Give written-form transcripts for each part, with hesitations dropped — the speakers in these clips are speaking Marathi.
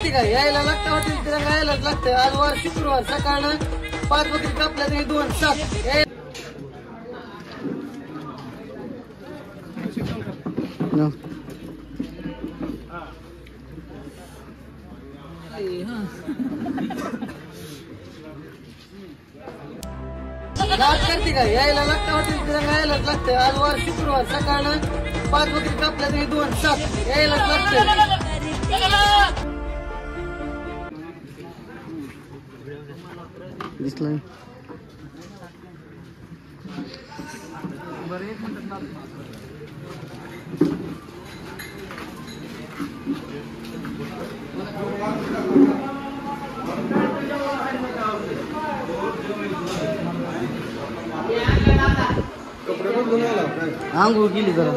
ठीक आहे, यायला लागतं हॉटेल तिरंगा यायलाच लागतं. आज वार शुक्रवार सकाळ 5 बकरी कापल्या तरी 2:07. करते काय, यायला लागतं हॉटेल तिरंगा यायलाच लागतं. आज वार शुक्रवार सकाळ 5 बकरी कापल्या तरी 2:07. यायलाच लागतं. दिसलं बरं, 1 मिनिट आंघोळ केली जरा.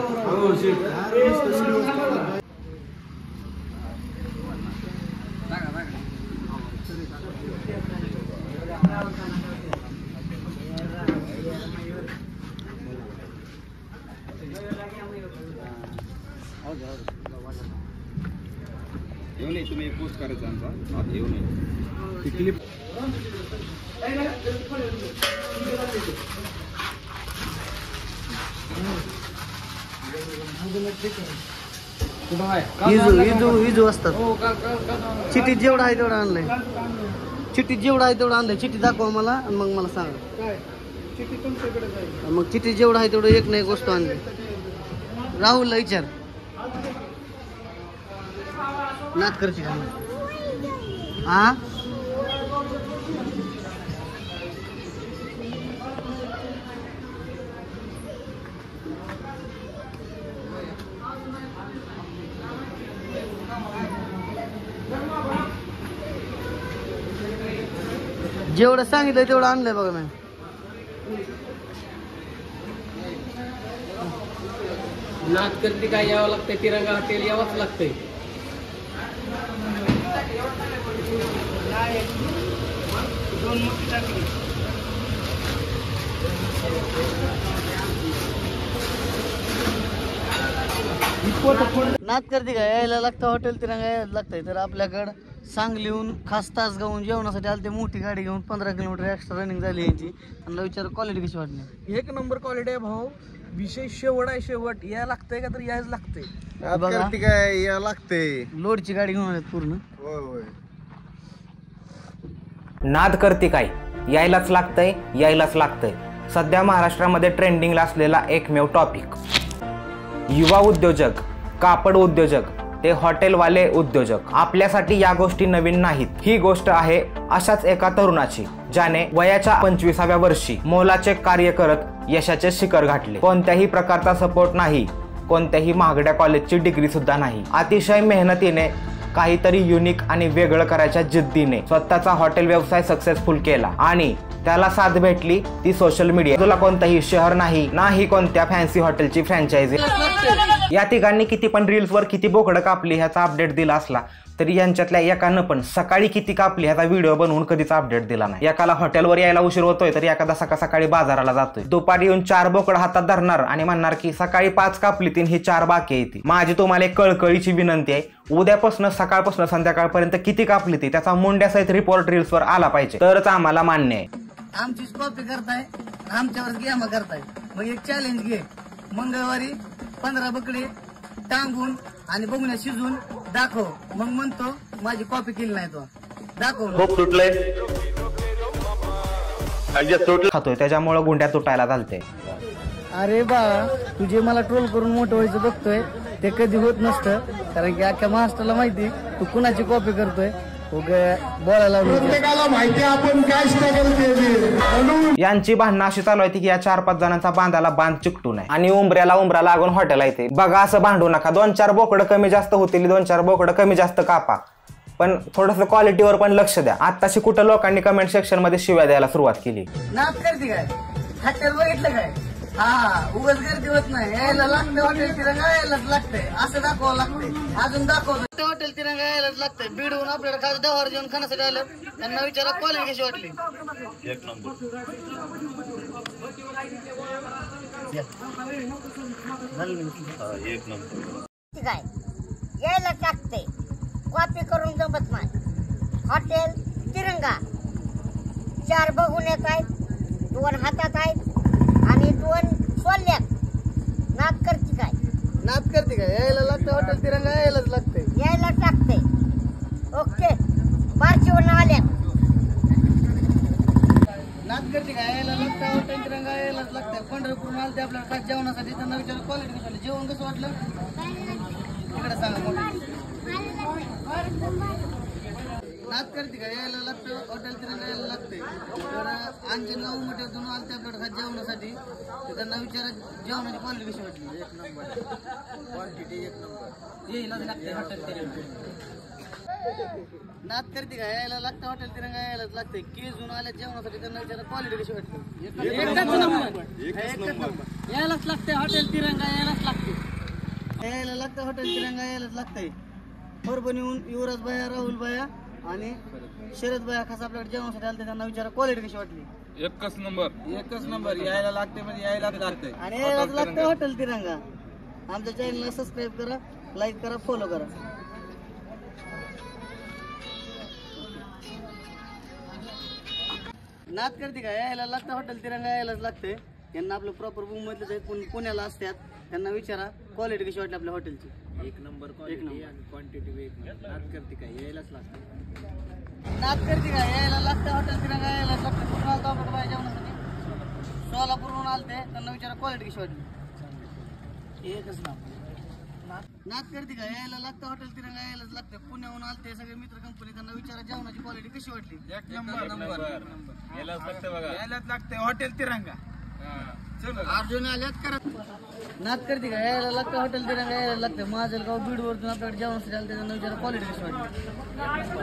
येऊ नये, तुम्ही पोस्ट करायचा आमचा आता येऊ नये. क्लिप इजू असतात. चिठ्ठीत जेवढं आहे तेवढं आणलंय. चिठ्ठीत जेवढं आहे तेवढं आणलंय. चिठ्ठी दाखवा मला आणि मग मला सांगा. मग चिठ्ठीत जेवढं आहे तेवढं एक नाही गोष्ट आणली. राहुलला विचार. नाच करते हा. जेवढं सांगितलं तेवढं आणलंय बघा मॅम. नाच करते काय यावं लागतंय. तिरंगा हॉटेल यावंच लागतंय. नाच करते काय, यायला लागतं हॉटेल तिरंगा यायला लागतंय. तर आपल्याकडं सांगलीहून खास तासगावहून जेवणासाठी आले ते. मोठी गाडी घेऊन 15 किलोमीटर एक्स्ट्रा रनिंग झाली यांची. त्यांना विचार क्वालिटी कशी वाटली. 1 नंबर क्वालिटी आहे भाऊ. विषय शेवट आहे. शेवट या लागतंय का तर यायच लागतंय. बघा काय या लागते. लोडची गाडी घेऊन आले पूर्ण. नाद करते काय, यायलाच लागतंय. यायलाच लागतंय. सध्या महाराष्ट्रामध्ये ट्रेंडिंगला असलेला एकमेव टॉपिक. युवा उद्योजक, कापड उद्योजक ते हॉटेलवाले उद्योजक. आपल्यासाठी या गोष्टी नवीन नाहीत. ही गोष्ट आहे अशाच एका तरुणाची, ज्याने वयाच्या 25व्या वर्षी मोलाचे कार्य करत यशाचे शिखर गाठले. कोणत्याही प्रकारचा सपोर्ट नाही, कोणत्याही महागड्या कॉलेजची डिग्री सुद्धा नाही. अतिशय मेहनतीने काहीतरी युनिक आणि वेगळं करायच्या जिद्दीने स्वतःचा हॉटेल व्यवसाय सक्सेसफुल केला. आणि त्याला साथ भेटली ती सोशल मीडिया. तुला कोणताही शहर नाही, नाही कोणत्या फॅन्सी हॉटेलची फ्रँचायझी. या तिघांनी किती पण रील्सवर किती बोकडं कापली ह्याचा अपडेट दिला असला तरी यांच्यातल्या एकानं पण सकाळी किती कापली ह्याचा व्हिडिओ बनवून कधीच अपडेट दिला नाही. एकाला हॉटेलवर यायला उशीर होतोय तर एखादा सकाळी बाजाराला जातोय. दुपारी येऊन 4 बोकडं हातात धरणार आणि म्हणणार की सकाळी 5 कापली तीन, ही 4 बाकी येते. माझी तुम्हाला एक कळकळीची विनंती आहे, उद्यापासून सकाळपासून संध्याकाळपर्यंत किती कापली ती त्याचा मुंड्यासहित रिपोर्ट रील्सवर आला पाहिजे, तरच आम्हाला मान्य आहे. आमचीच कॉपी करताय, आमच्यावर गेम करताय. मग एक चॅलेंज घे. मंगळवारी 15 बकडी टांगून आणि बघून शिजून दाखव. मग म्हणतो माझी कॉपी केली नाही. तो दाखव. खातोय त्याच्यामुळे गुंड्या तुटायला चालते. अरे बा, तुझे मला ट्रोल करून मोठं व्हायचं बघतोय ते कधी होत नसतं. कारण की अख्ख्या महाराष्ट्राला माहिती तू कुणाची कॉपी करतोय. बोलायला माहिती आपण काय स्ट्रगल केली. यांची भांडणं अशी चालू आहे की या 4-5 जणांचा बांधाला बांध चिकटू नये आणि उंबऱ्याला लागून हॉटेल येते. बघा असं भांडू नका. 2-4 बोकडं कमी जास्त होतील, 2-4 बोकडं कमी जास्त कापा, पण थोडंसं क्वालिटीवर पण लक्ष द्या. आताशी कुठं लोकांनी कमेंट सेक्शन मध्ये शिव्या द्यायला सुरुवात केली. नाच करते काय, हॉटेल बघितलं काय. उगाच गर्दी होत नाही. यायला लागतं हॉटेल तिरंगा यायलाच लागतंय. असं दाखवावं लागतंय. अजून दाखवतो हॉटेल तिरंगा यायलाच लागतंय. बीडहून आपल्याला खास डहावर जेवण खाण्यासाठी आलं. त्यांना विचारा क्वालिटी कशी वाटली. 1 नंबर. काय यायला लागते. कॉपी करून जमत नाही. हॉटेल तिरंगा 4 बघून येत आहेत, 2 हातात आहेत आणि 2 सोल्यात. नाद करते काय? नाद करते काय? यायला लागतं हॉटेल तिरंगा, यायलाच लागतंय. यायला टाकते. ओके बारचीवरून आल्या. नाद करते काय? यायला लागतं हॉटेल तिरंगा, यायलाच लागतंय. पंढरपूरून आलं ते आपल्याला खास जेवणासाठी. त्यांना विचारलं क्वालिटी कशी वाटली, जेवण कसं वाटलं इकडे सांगा मोठं. नाद करते काय? यायला लागतं हॉटेल तिरंगा, यायला लागतंय. तर आणखी 9 मोठ्यातून आलं ते आपल्याला खास जेवणासाठी. तर त्यांना विचारा जेवणाची क्वालिटी कशी वाटली. 1 नंबर क्वांटिटी, 1 नंबर. यायलाच लागतंय हॉटेल तिरंगा. नाद करते काय? यायला लागतं हॉटेल तिरंगा, यायलाच लागतंय. केजून आल्या जेवणासाठी. त्यांना विचारा क्वालिटी कशी वाटली. एकच नंबर. यायलाच लागतंय हॉटेल तिरंगा, यायलाच लागतंय. यायला लागतं हॉटेल तिरंगा, यायलाच लागतंय. परभणीहून युवराज बाया, राहुल बाया आणि शरद बाया खास आपल्याकडे जेवणासाठी आले. त्यांना विचारा क्वालिटी कशी वाटली. एकच नंबर. यायला लागते म्हणजे यायलाच लागतंय. आणि यायलाच लागतं हॉटेल तिरंगा. आमच्या चॅनलला सबस्क्राईब करा, लाईक करा, फॉलो करा. नाद करते का? यायला लागतं हॉटेल तिरंगा, यायलाच लागतंय. यांना आपलं प्रॉपर मुंबईतलेच आहेत, पुण्याला असतात. त्यांना विचारा क्वालिटी कशी वाटली आपल्या हॉटेलची. 1 नंबर क्वालिटी आणि क्वांटिटी. नाद करते का? यायलाच लागतं. नाद करते का? यायला लागतं हॉटेल तिरंगा, यायलाच लागतं. कुठून आलं आपल्याकडे बाहेर जेवणासाठी? सोलापूरहून आलते. त्यांना विचारा क्वालिटी कशी वाटली. एकच नाव. नाद करते का? यायला लागतं हॉटेल तिरंगा, यायलाच लागतं. पुण्याहून आलते सगळे मित्र कंपनी. त्यांना विचारा जेवणाची क्वालिटी कशी वाटली. 1 नंबर. यायलाच लागतं बघा. यायलाच लागतंय हॉटेल तिरंगा. अर्जुन आल्यात करत. नाद करते का? यायला लागतं हॉटेल तिरंगा, यायला लागतं. माझं गाव बीड वरतून आपल्याकडे जेवणासाठी आलं. त्यांना विचारा क्वालिटी कशी वाटली.